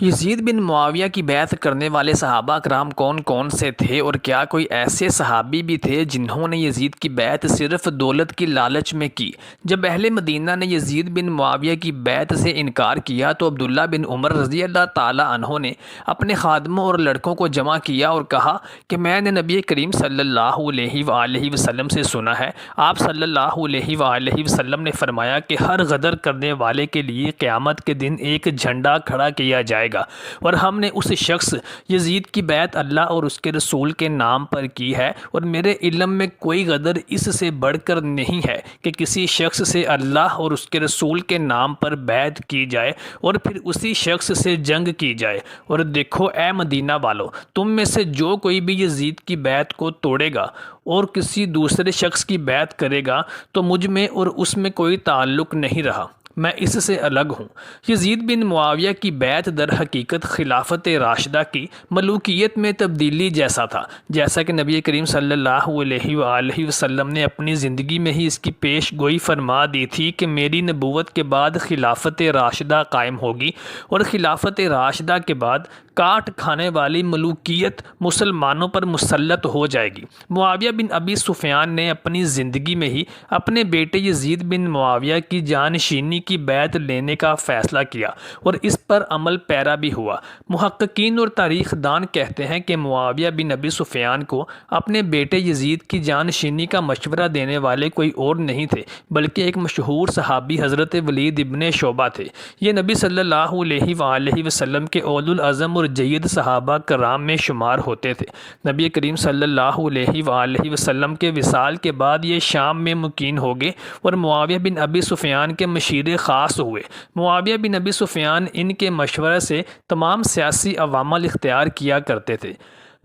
یزید بن معاویہ کی بیعت کرنے والے صحابہ کرام کون کون سے تھے اور کیا کوئی ایسے صحابی بھی تھے جنہوں نے یزید کی بیعت صرف دولت کی لالچ میں کی؟ جب اہل مدینہ نے یزید بن معاویہ کی بیعت سے انکار کیا تو عبداللہ بن عمر رضی اللہ تعالی عنہ نے اپنے خادموں اور لڑکوں کو جمع کیا اور کہا کہ میں نے نبی کریم صلی اللہ علیہ وآلہ وسلم سے سنا ہے، آپ صلی اللہ علیہ وآلہ وسلم نے فرمایا کہ ہر غدر کرنے والے کے لیے قیامت کے دن ایک جھنڈا کھڑا کیا جائے گا، اور ہم نے اس شخص یزید کی بیعت اللہ اور اس کے رسول کے نام پر کی ہے، اور میرے علم میں کوئی غدر اس سے بڑھ کر نہیں ہے کہ کسی شخص سے اللہ اور اس کے رسول کے نام پر بیعت کی جائے اور پھر اسی شخص سے جنگ کی جائے۔ اور دیکھو اے مدینہ والو، تم میں سے جو کوئی بھی یزید کی بیعت کو توڑے گا اور کسی دوسرے شخص کی بیعت کرے گا تو مجھ میں اور اس میں کوئی تعلق نہیں رہا، میں اس سے الگ ہوں۔ یزید بن معاویہ کی بیعت در حقیقت خلافت راشدہ کی ملوکیت میں تبدیلی جیسا تھا، جیسا کہ نبی کریم صلی اللہ علیہ وآلہ وسلم نے اپنی زندگی میں ہی اس کی پیش گوئی فرما دی تھی کہ میری نبوت کے بعد خلافت راشدہ قائم ہوگی، اور خلافت راشدہ کے بعد کاٹ کھانے والی ملوکیت مسلمانوں پر مسلط ہو جائے گی۔ معاویہ بن ابی سفیان نے اپنی زندگی میں ہی اپنے بیٹے یزید بن معاویہ کی جانشینی کی بیعت لینے کا فیصلہ کیا اور اس پر عمل پیرا بھی ہوا۔ محققین اور تاریخ دان کہتے ہیں کہ معاویہ بن ابی سفیان کو اپنے بیٹے یزید کی جانشینی کا مشورہ دینے والے کوئی اور نہیں تھے بلکہ ایک مشہور صحابی حضرت ولید ابن شعبہ تھے۔ یہ نبی صلی اللہ علیہ وآلہ وسلم کے اولو العزم اور جید صحابہ کرام میں شمار ہوتے تھے۔ نبی کریم صلی اللہ علیہ وآلہ وسلم کے وصال کے بعد یہ شام میں مقیم ہو گئے اور معاویہ بن ابی سفیان کے مشیر خاص ہوئے۔ معاویہ بن ابی سفیان ان کے مشورے سے تمام سیاسی عوامل اختیار کیا کرتے تھے۔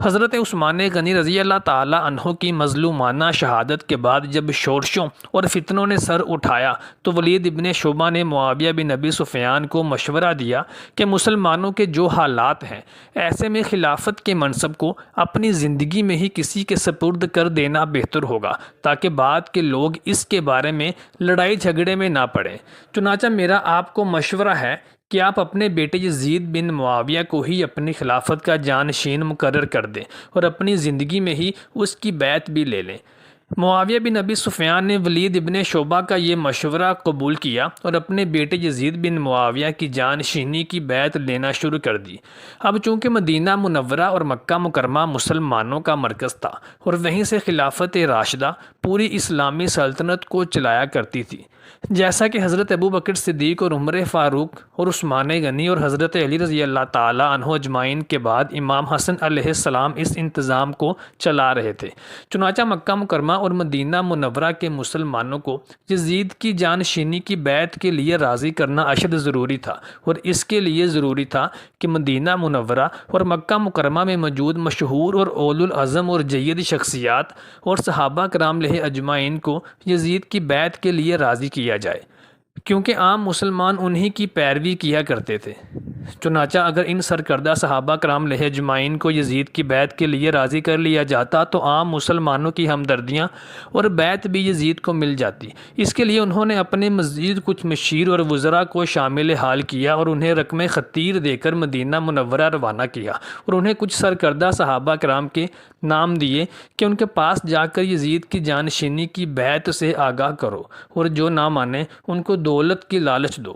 حضرت عثمان غنی رضی اللہ تعالی عنہ کی مظلومانہ شہادت کے بعد جب شورشوں اور فتنوں نے سر اٹھایا تو ولید ابن شعبہ نے معاویہ بن ابی سفیان کو مشورہ دیا کہ مسلمانوں کے جو حالات ہیں، ایسے میں خلافت کے منصب کو اپنی زندگی میں ہی کسی کے سپرد کر دینا بہتر ہوگا تاکہ بعد کے لوگ اس کے بارے میں لڑائی جھگڑے میں نہ پڑیں۔ چنانچہ میرا آپ کو مشورہ ہے کہ آپ اپنے بیٹے یزید بن معاویہ کو ہی اپنی خلافت کا جانشین مقرر کر دیں اور اپنی زندگی میں ہی اس کی بیعت بھی لے لیں۔ معاویہ بن ابی سفیان نے ولید ابن شعبہ کا یہ مشورہ قبول کیا اور اپنے بیٹے یزید بن معاویہ کی جانشینی کی بیعت لینا شروع کر دی۔ اب چونکہ مدینہ منورہ اور مکہ مکرمہ مسلمانوں کا مرکز تھا اور وہیں سے خلافت راشدہ پوری اسلامی سلطنت کو چلایا کرتی تھی، جیسا کہ حضرت ابو بکر صدیق اور عمر فاروق اور عثمان غنی اور حضرت علی رضی اللہ تعالی عنہ اجمعین کے بعد امام حسن علیہ السلام اس انتظام کو چلا رہے تھے۔ چنانچہ مکہ مکرمہ اور مدینہ منورہ کے مسلمانوں کو یزید کی جانشینی کی بیعت کے لیے راضی کرنا اشد ضروری تھا، اور اس کے لیے ضروری تھا کہ مدینہ منورہ اور مکہ مکرمہ میں موجود مشہور اور اولو العزم اور جید شخصیات اور صحابہ کرام علیہ اجمعین کو یزید کی بیعت کے لیے راضی کیا جائے، کیونکہ عام مسلمان انہی کی پیروی کیا کرتے تھے۔ چنانچہ اگر ان سرکردہ صحابہ کرام علیہ اجمعین کو یزید کی بیعت کے لیے راضی کر لیا جاتا تو عام مسلمانوں کی ہمدردیاں اور بیعت بھی یزید کو مل جاتی۔ اس کے لیے انہوں نے اپنے مزید کچھ مشیر اور وزراء کو شامل حال کیا اور انہیں رقم خطیر دے کر مدینہ منورہ روانہ کیا، اور انہیں کچھ سرکردہ صحابہ کرام کے نام دیے کہ ان کے پاس جا کر یزید کی جانشینی کی بیعت سے آگاہ کرو، اور جو نہ مانے ان کو دولت کی لالچ دو۔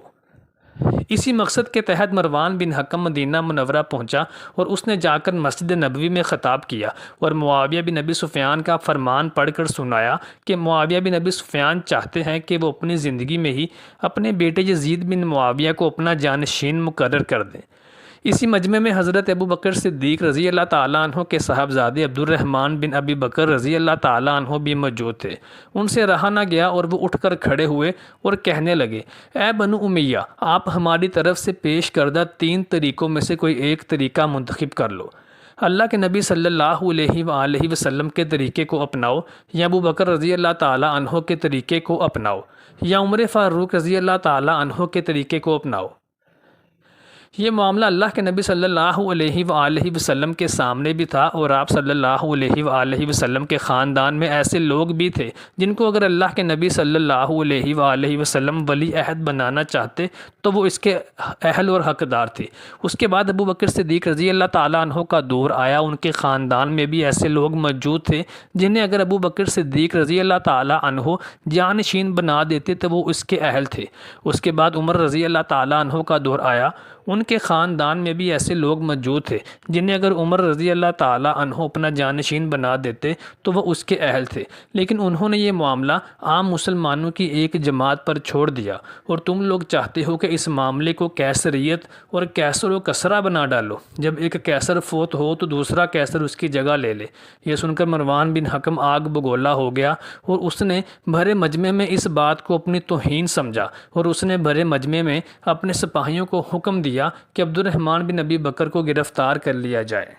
اسی مقصد کے تحت مروان بن حکم مدینہ منورہ پہنچا اور اس نے جا کر مسجد نبوی میں خطاب کیا اور معاویہ بن ابی سفیان کا فرمان پڑھ کر سنایا کہ معاویہ بن ابی سفیان چاہتے ہیں کہ وہ اپنی زندگی میں ہی اپنے بیٹے یزید بن معاویہ کو اپنا جانشین مقرر کر دیں۔ اسی مجمع میں حضرت ابو بکر صدیق رضی اللہ تعالیٰ عنہ کے صاحبزادے عبد الرحمن بن ابی بکر رضی اللہ تعالیٰ عنہ بھی موجود تھے۔ ان سے رہا نہ گیا اور وہ اٹھ کر کھڑے ہوئے اور کہنے لگے، اے بنو امیہ، آپ ہماری طرف سے پیش کردہ 3 طریقوں میں سے کوئی ایک طریقہ منتخب کر لو۔ اللہ کے نبی صلی اللہ علیہ وآلہ وسلم کے طریقے کو اپناؤ، یا ابو بکر رضی اللہ تعالیٰ عنہ کے طریقے کو اپناؤ، یا عمر فاروق رضی اللہ تعالیٰ عنہ کے طریقے کو اپناؤ۔ یہ معاملہ اللہ کے نبی صلی اللہ علیہ وآلہ وسلم کے سامنے بھی تھا، اور آپ صلی اللہ علیہ وآلہ وسلم کے خاندان میں ایسے لوگ بھی تھے جن کو اگر اللہ کے نبی صلی اللہ علیہ وآلہ وسلم ولی عہد بنانا چاہتے تو وہ اس کے اہل اور حقدار تھے۔ اس کے بعد ابو بکر صدیق رضی اللہ تعالیٰ عنہ کا دور آیا، ان کے خاندان میں بھی ایسے لوگ موجود تھے جنہیں اگر ابو بکر صدیق رضی اللہ تعالیٰ عنہ جانشین بنا دیتے تو وہ اس کے اہل تھے۔ اس کے بعد عمر رضی اللہ تعالیٰ عنہ کا دور آیا، ان کے خاندان میں بھی ایسے لوگ موجود تھے جنہیں اگر عمر رضی اللہ تعالیٰ عنہ اپنا جانشین بنا دیتے تو وہ اس کے اہل تھے، لیکن انہوں نے یہ معاملہ عام مسلمانوں کی ایک جماعت پر چھوڑ دیا، اور تم لوگ چاہتے ہو کہ اس معاملے کو کیسریت اور کیسر و کسرہ بنا ڈالو۔ جب ایک کیسر فوت ہو تو دوسرا کیسر اس کی جگہ لے لے۔ یہ سن کر مروان بن حکم آگ بگولا ہو گیا، اور اس نے بھرے مجمع میں اس بات کو اپنی توہین سمجھا، اور اس نے بھرے مجمع میں اپنے سپاہیوں کو حکم دیا کہ عبد الرحمن بن ابی بکر کو گرفتار کر لیا جائے۔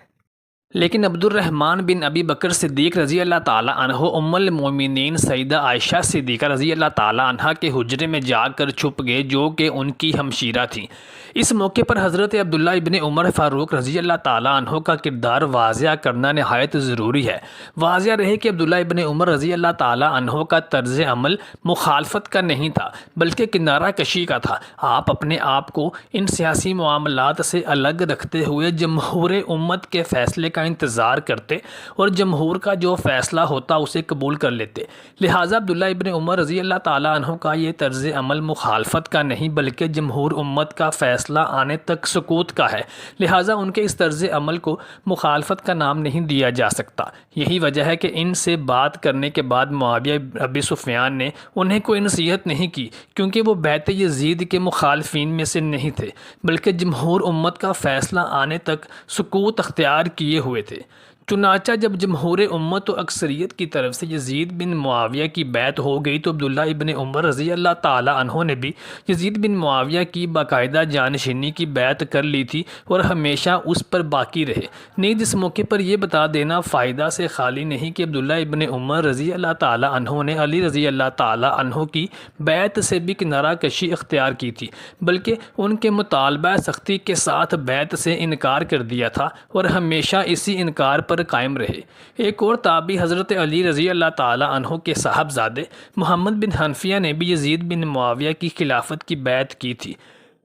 لیکن عبد الرحمن بن ابی بکر صدیق رضی اللہ تعالیٰ عنہ ام المومنین سیدہ عائشہ صدیقہ رضی اللہ تعالیٰ عنہ کے حجرے میں جا کر چھپ گئے، جو کہ ان کی ہمشیرہ تھیں۔ اس موقع پر حضرت عبداللہ ابن عمر فاروق رضی اللہ تعالیٰ عنہ کا کردار واضح کرنا نہایت ضروری ہے۔ واضح رہے کہ عبداللہ ابن عمر رضی اللہ تعالیٰ عنہ کا طرز عمل مخالفت کا نہیں تھا بلکہ کنارہ کشی کا تھا۔ آپ اپنے آپ کو ان سیاسی معاملات سے الگ رکھتے ہوئے جمہور امت کے فیصلے کا انتظار کرتے اور جمہور کا جو فیصلہ ہوتا اسے قبول کر لیتے۔ لہٰذا عبداللہ ابن عمر رضی اللہ تعالیٰ عنہ کا یہ طرز عمل مخالفت کا نہیں بلکہ جمہور امت کا فیصلہ آنے تک سکوت کا ہے، لہٰذا ان کے اس طرز عمل کو مخالفت کا نام نہیں دیا جا سکتا۔ یہی وجہ ہے کہ ان سے بات کرنے کے بعد معاویہ ابی سفیان نے انہیں کوئی نصیحت نہیں کی، کیونکہ وہ بیعت یزید کے مخالفین میں سے نہیں تھے بلکہ جمہور امت کا فیصلہ آنے تک سکوت اختیار کیے ہوئے تھے۔ چنانچہ جب جمہور امت و اکثریت کی طرف سے یزید بن معاویہ کی بیعت ہو گئی تو عبداللہ ابن عمر رضی اللہ تعالیٰ عنہ نے بھی یزید بن معاویہ کی باقاعدہ جانشینی کی بیعت کر لی تھی اور ہمیشہ اس پر باقی رہے۔ نیز اس موقع پر یہ بتا دینا فائدہ سے خالی نہیں کہ عبداللہ ابن عمر رضی اللہ تعالیٰ عنہ نے علی رضی اللہ تعالیٰ عنہ کی بیعت سے بھی کنارہ کشی اختیار کی تھی، بلکہ ان کے مطالبہ سختی کے ساتھ بیعت سے انکار کر دیا تھا اور ہمیشہ اسی انکار پر قائم رہے۔ ایک اور تابعی حضرت علی رضی اللہ تعالیٰ عنہ کے صاحبزادے محمد بن حنفیہ نے بھی یزید بن معاویہ کی خلافت کی بیعت کی تھی۔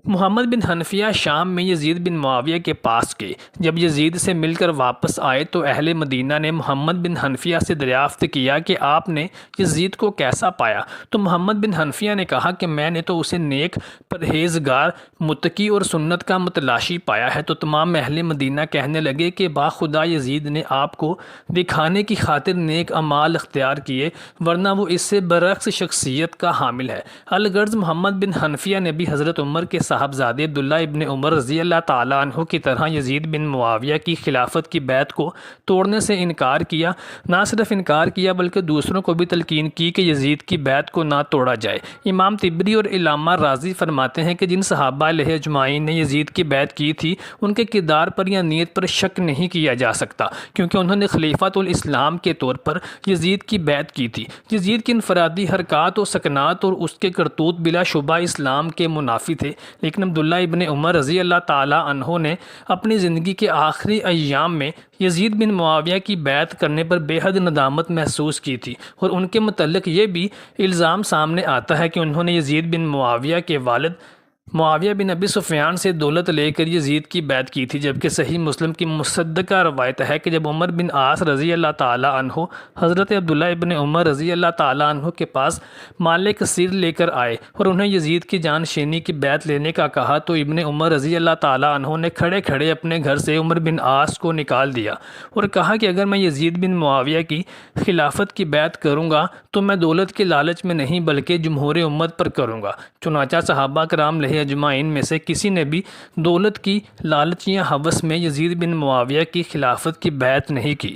محمد بن حنفیہ شام میں یزید بن معاویہ کے پاس گئے۔ جب یزید سے مل کر واپس آئے تو اہل مدینہ نے محمد بن حنفیہ سے دریافت کیا کہ آپ نے یزید کو کیسا پایا؟ تو محمد بن حنفیہ نے کہا کہ میں نے تو اسے نیک، پرہیزگار، متقی اور سنت کا متلاشی پایا ہے۔ تو تمام اہل مدینہ کہنے لگے کہ باخدا یزید نے آپ کو دکھانے کی خاطر نیک اعمال اختیار کیے، ورنہ وہ اس سے برعکس شخصیت کا حامل ہے۔ الغرض محمد بن حنفیہ نے بھی حضرت عمر کے صاحبزادے عبداللہ ابن عمر رضی اللہ تعالیٰ عنہ کی طرح یزید بن معاویہ کی خلافت کی بیعت کو توڑنے سے انکار کیا۔ نہ صرف انکار کیا بلکہ دوسروں کو بھی تلقین کی کہ یزید کی بیعت کو نہ توڑا جائے۔ امام طبری اور علامہ رازی فرماتے ہیں کہ جن صحابہ علیہ اجمعین نے یزید کی بیعت کی تھی ان کے کردار پر یا نیت پر شک نہیں کیا جا سکتا، کیونکہ انہوں نے خلیفۃ الاسلام کے طور پر یزید کی بیعت کی تھی۔ یزید کی انفرادی حرکات و سکنات اور اس کے کرتوت بلا شبہ اسلام کے منافی تھے، لیکن عبداللہ ابن عمر رضی اللہ تعالیٰ عنہ نے اپنی زندگی کے آخری ایام میں یزید بن معاویہ کی بیعت کرنے پر بے حد ندامت محسوس کی تھی، اور ان کے متعلق یہ بھی الزام سامنے آتا ہے کہ انہوں نے یزید بن معاویہ کے والد معاویہ بن ابی سفیان سے دولت لے کر یزید کی بیعت کی تھی، جبکہ صحیح مسلم کی مصدقہ روایت ہے کہ جب عمر بن عاص رضی اللہ تعالیٰ عنہ حضرت عبداللہ ابن عمر رضی اللہ تعالیٰ عنہ کے پاس مال کثیر لے کر آئے اور انہیں یزید کی جانشینی کی بیعت لینے کا کہا تو ابن عمر رضی اللہ تعالیٰ عنہ نے کھڑے کھڑے اپنے گھر سے عمر بن عاص کو نکال دیا اور کہا کہ اگر میں یزید بن معاویہ کی خلافت کی بیعت کروں گا تو میں دولت کے لالچ میں نہیں بلکہ جمہور امت پر کروں گا۔ چنانچہ صحابہ کرام اجمعین میں سے کسی نے بھی دولت کی لالچ یا ہوس میں یزید بن معاویہ کی خلافت کی بیعت نہیں کی۔